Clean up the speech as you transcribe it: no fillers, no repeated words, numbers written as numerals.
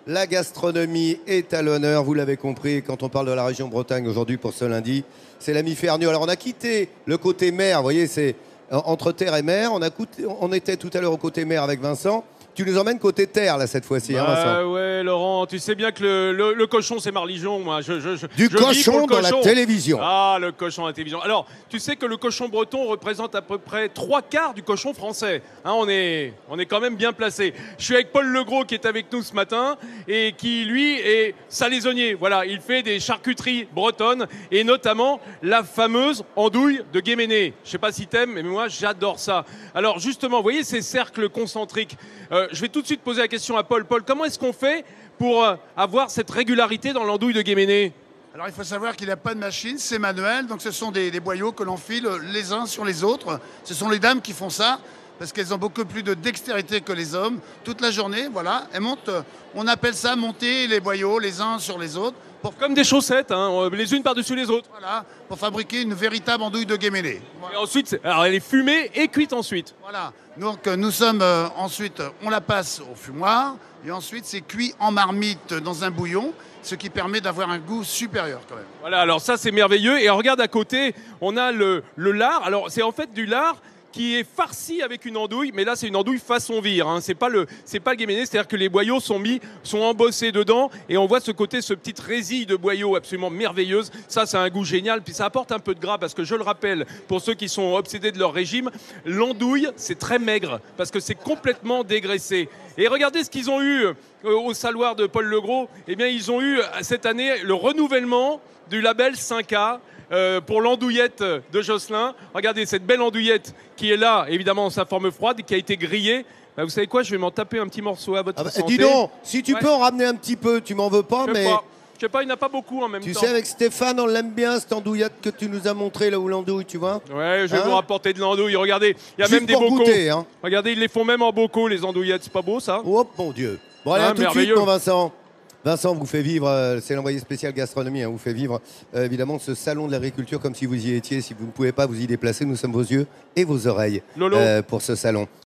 La gastronomie est à l'honneur, vous l'avez compris, quand on parle de la région Bretagne aujourd'hui pour ce lundi, c'est l'ami Fernieux. Alors on a quitté le côté mer, vous voyez, c'est entre terre et mer. On était tout à l'heure au côté mer avec Vincent. Tu nous emmènes côté terre, là, cette fois-ci, hein, Vincent? Ouais, Laurent, tu sais bien que le cochon, c'est ma religion, moi. Du je vis pour cochon le dans la cochon. télévision. Ah, le cochon à la télévision. Alors, tu sais que le cochon breton représente à peu près 3/4 du cochon français. Hein, on est quand même bien placé. Je suis avec Paul Legros qui est avec nous ce matin et qui, lui, est salaisonnier. Voilà, il fait des charcuteries bretonnes et notamment la fameuse andouille de Guéméné. Je sais pas si t'aimes, mais moi, j'adore ça. Alors, justement, vous voyez ces cercles concentriques. Je vais tout de suite poser la question à Paul. Paul, comment est-ce qu'on fait pour avoir cette régularité dans l'andouille de Guéméné? Alors il faut savoir qu'il n'y a pas de machine, c'est manuel, donc ce sont des boyaux que l'on file les uns sur les autres. Ce sont les dames qui font ça, parce qu'elles ont beaucoup plus de dextérité que les hommes. Toute la journée, voilà, elles montent, on appelle ça monter les boyaux les uns sur les autres. Comme des chaussettes, hein, les unes par-dessus les autres. Voilà, pour fabriquer une véritable andouille de Guéméné. Voilà. Et ensuite, alors elle est fumée et cuite ensuite. Voilà, donc nous sommes ensuite, on la passe au fumoir, et ensuite c'est cuit en marmite dans un bouillon, ce qui permet d'avoir un goût supérieur quand même. Voilà, alors ça c'est merveilleux. Et regarde à côté, on a le lard. Alors c'est en fait du lard qui est farci avec une andouille, mais là c'est une andouille façon vire, hein. C'est pas le Guéméné, c'est-à-dire que les boyaux sont embossés dedans et on voit ce côté, ce petite résille de boyaux absolument merveilleuse. Ça c'est un goût génial, puis ça apporte un peu de gras parce que je le rappelle, pour ceux qui sont obsédés de leur régime, l'andouille c'est très maigre parce que c'est complètement dégraissé. Et regardez ce qu'ils ont eu au saloir de Paul Legros. Eh bien ils ont eu cette année le renouvellement du label 5A. Pour l'andouillette de Josselin. Regardez cette belle andouillette qui est là, évidemment en sa forme froide, qui a été grillée. Bah, vous savez quoi, je vais m'en taper un petit morceau à votre santé. Dis donc, si tu peux en ramener un petit peu, tu m'en veux pas, mais... Je sais pas, il n'y en a pas beaucoup en même temps. Tu sais, avec Stéphane, on l'aime bien, cette andouillette que tu nous as montré là où l'andouille, tu vois. Ouais, je vais vous rapporter de l'andouille. Regardez, il y a juste même des pour bocaux. Goûter, hein. Regardez, ils les font même en bocaux, les andouillettes. C'est pas beau, ça? Oh, mon Dieu. Bon, allez, à tout de suite, mon Vincent. Vincent vous fait vivre, c'est l'envoyé spécial gastronomie, hein, vous fait vivre évidemment ce salon de l'agriculture comme si vous y étiez. Si vous ne pouvez pas vous y déplacer, nous sommes vos yeux et vos oreilles pour ce salon.